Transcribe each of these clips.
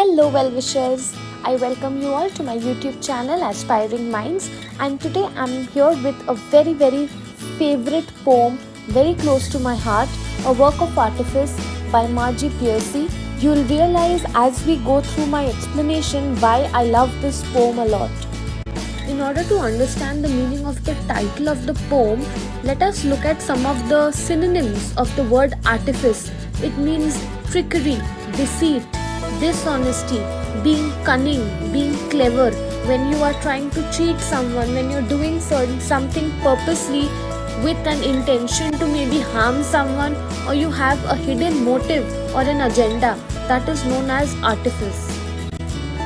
Hello well-wishers, I welcome you all to my YouTube channel Aspiring Minds, and today I'm here with a very favorite poem very close to my heart, A Work of Artifice by Marge Piercy. You'll realize as we go through my explanation why I love this poem a lot. In order to understand the meaning of the title of the poem, let us look at some of the synonyms of the word artifice. It means trickery, deceit, dishonesty, being cunning, being clever. When you are trying to cheat someone, when you're doing something purposely with an intention to maybe harm someone, or you have a hidden motive or an agenda, that is known as artifice.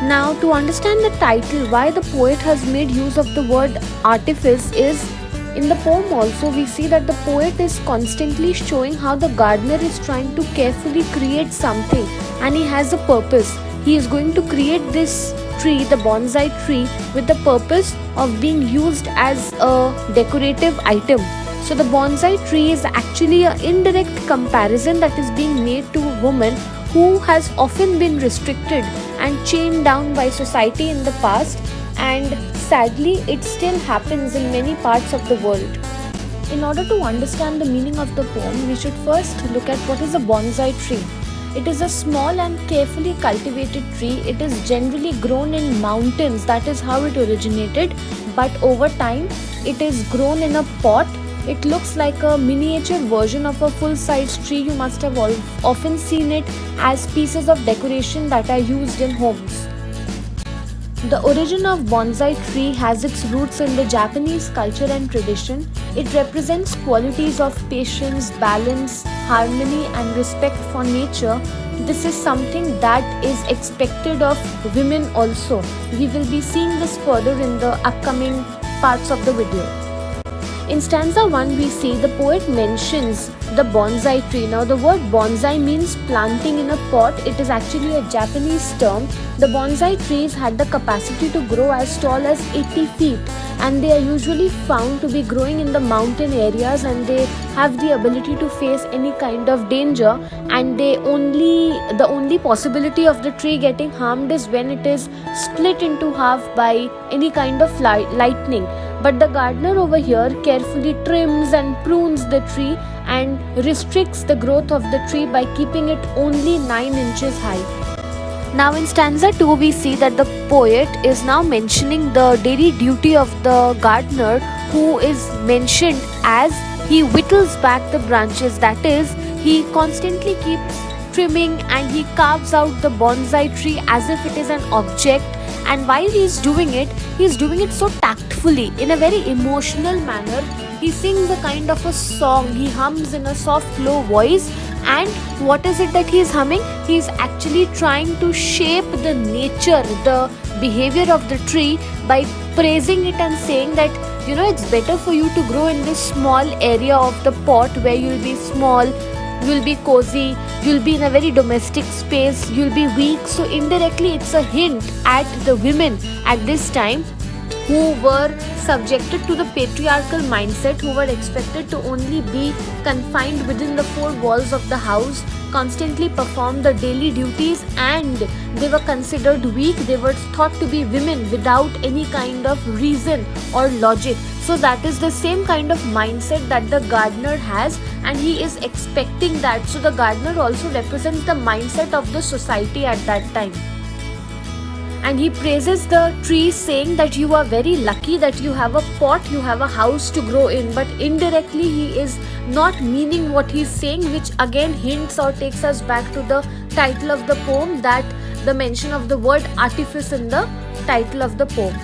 Now, to understand the title, why the poet has made use of the word artifice is, in the poem also we see that the poet is constantly showing how the gardener is trying to carefully create something, and he has a purpose. He is going to create this tree, the bonsai tree, with the purpose of being used as a decorative item. So the bonsai tree is actually an indirect comparison that is being made to a woman who has often been restricted and chained down by society in the past, and sadly it still happens in many parts of the world. In order to understand the meaning of the poem, we should first look at what is a bonsai tree. It is a small and carefully cultivated tree. It is generally grown in mountains, that is how it originated, but over time it is grown in a pot. It looks like a miniature version of a full-size tree. You must have often seen it as pieces of decoration that are used in homes. The origin of bonsai tree has its roots in the Japanese culture and tradition. It represents qualities of patience, balance, harmony and respect for nature. This is something that is expected of women also. We will be seeing this further in the upcoming parts of the video. In stanza 1, we see the poet mentions the bonsai tree. Now the word bonsai means planting in a pot. It is actually a Japanese term. The bonsai trees had the capacity to grow as tall as 80 feet, and they are usually found to be growing in the mountain areas, and they have the ability to face any kind of danger, and the only possibility of the tree getting harmed is when it is split into half by any kind of lightning. But the gardener over here carefully trims and prunes the tree and restricts the growth of the tree by keeping it only 9 inches high. Now in stanza 2, we see that the poet is now mentioning the daily duty of the gardener, who is mentioned as he whittles back the branches. That is, he constantly keeps trimming and he carves out the bonsai tree as if it is an object. And while he's doing it so tactfully, in a very emotional manner. He sings a kind of a song, he hums in a soft low voice. And what is it that he is humming? He is actually trying to shape the nature, the behavior of the tree by praising it and saying that, it's better for you to grow in this small area of the pot where you'll be small, you'll be cozy, you'll be in a very domestic space, you'll be weak. So indirectly it's a hint at the women at this time who were subjected to the patriarchal mindset, who were expected to only be confined within the 4 walls of the house, constantly perform the daily duties, and they were considered weak. They were thought to be women without any kind of reason or logic. So that is the same kind of mindset that the gardener has, and he is expecting that. So the gardener also represents the mindset of the society at that time. And he praises the tree, saying that you are very lucky that you have a pot, you have a house to grow in. But indirectly he is not meaning what he is saying, which again hints or takes us back to the title of the poem, that the mention of the word artifice in the title of the poem.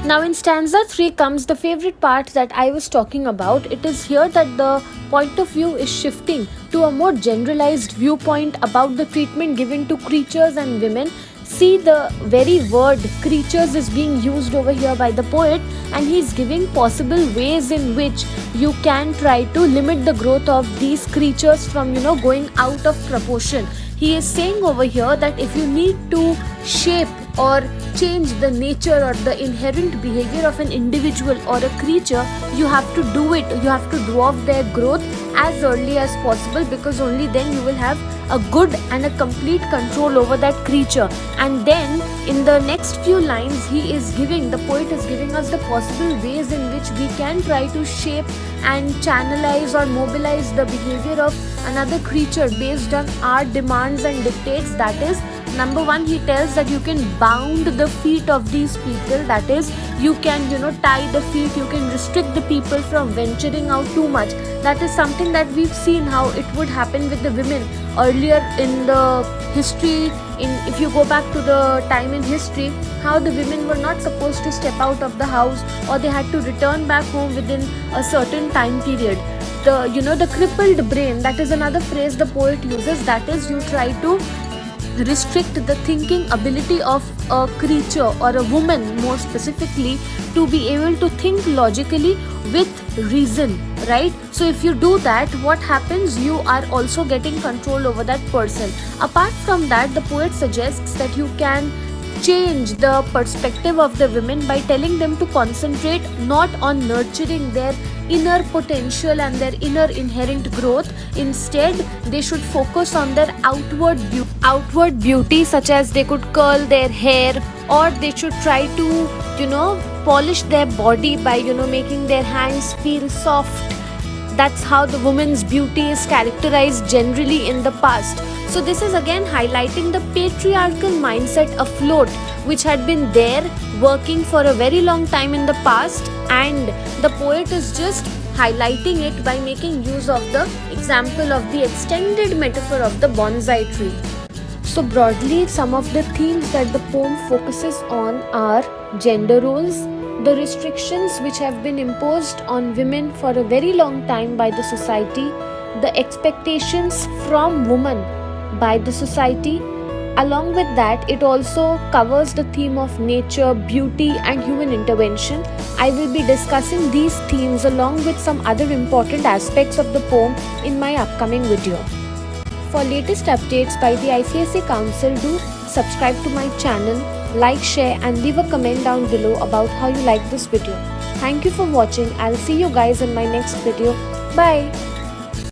Now in stanza 3 comes the favorite part that I was talking about. It is here that the point of view is shifting to a more generalized viewpoint about the treatment given to creatures and women. See, the very word creatures is being used over here by the poet, and he is giving possible ways in which you can try to limit the growth of these creatures from going out of proportion. He is saying over here that if you need to shape or change the nature or the inherent behavior of an individual or a creature, you have to do it. You have to dwarf their growth as early as possible, because only then you will have a good and a complete control over that creature. And then in the next few lines, the poet is giving us the possible ways in which we can try to shape and channelize or mobilize the behavior of another creature based on our demands and dictates. That is, number one, he tells that you can bound the feet of these people. That is, you can tie the feet, you can restrict the people from venturing out too much. That is something that we've seen how it would happen with the women earlier in the history. If you go back to the time in history, how the women were not supposed to step out of the house, or they had to return back home within a certain time period. The crippled brain, that is another phrase the poet uses. That is, you try to restrict the thinking ability of a creature or a woman more specifically to be able to think logically with reason, right? So if you do that, what happens? You are also getting control over that person. Apart from that, the poet suggests that you can change the perspective of the women by telling them to concentrate not on nurturing their inner potential and their inner inherent growth. Instead, they should focus on their outward beauty, such as they could curl their hair, or they should try to polish their body by making their hands feel soft. That's how the woman's beauty is characterized generally in the past. So this is again highlighting the patriarchal mindset afloat, which had been there working for a very long time in the past, and the poet is just highlighting it by making use of the example of the extended metaphor of the bonsai tree. So broadly, some of the themes that the poem focuses on are gender roles, the restrictions which have been imposed on women for a very long time by the society, the expectations from women by the society. Along with that, it also covers the theme of nature, beauty and human intervention. I will be discussing these themes along with some other important aspects of the poem in my upcoming video. For latest updates by the ICSE Council, do subscribe to my channel, like, share and leave a comment down below about how you like this video. Thank you for watching. I'll see you guys in my next video. Bye.